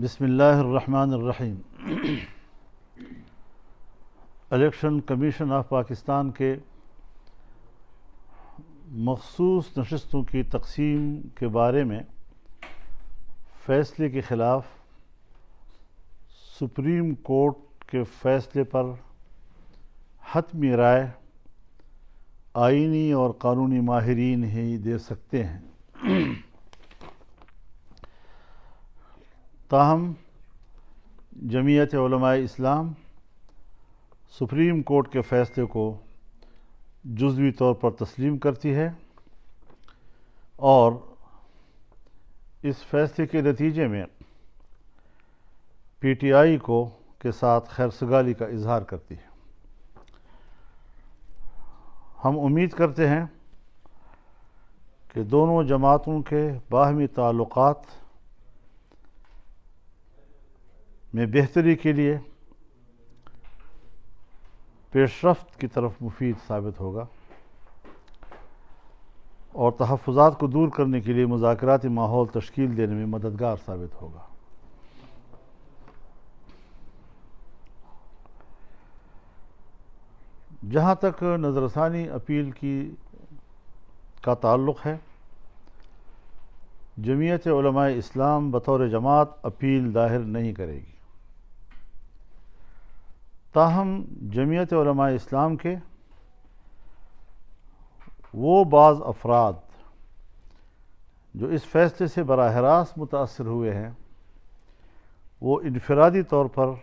بسم اللہ الرحمن الرحیم۔ الیکشن کمیشن آف پاکستان کے مخصوص نشستوں کی تقسیم کے بارے میں فیصلے کے خلاف سپریم کورٹ کے فیصلے پر حتمی رائے آئینی اور قانونی ماہرین ہی دے سکتے ہیں۔ تاہم جمعیت علماء اسلام سپریم کورٹ کے فیصلے کو جزوی طور پر تسلیم کرتی ہے اور اس فیصلے کے نتیجے میں پی ٹی آئی کے ساتھ خیرسگالی کا اظہار کرتی ہے۔ ہم امید کرتے ہیں کہ دونوں جماعتوں کے باہمی تعلقات میں بہتری کے لیے پیش رفت کی طرف مفید ثابت ہوگا اور تحفظات کو دور کرنے کے لیے مذاکراتی ماحول تشکیل دینے میں مددگار ثابت ہوگا۔ جہاں تک نظر ثانی اپیل کا تعلق ہے، جمعیت علماء اسلام بطور جماعت اپیل داخل نہیں کرے گی۔ تاہم جمعیت علماء اسلام کے وہ بعض افراد جو اس فیصلے سے براہ راست متاثر ہوئے ہیں، وہ انفرادی طور پر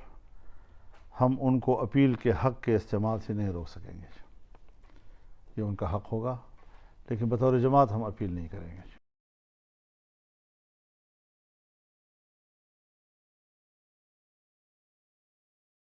ہم ان کو اپیل کے حق کے استعمال سے نہیں روک سکیں گے۔ یہ ان کا حق ہوگا، لیکن بطور جماعت ہم اپیل نہیں کریں گے۔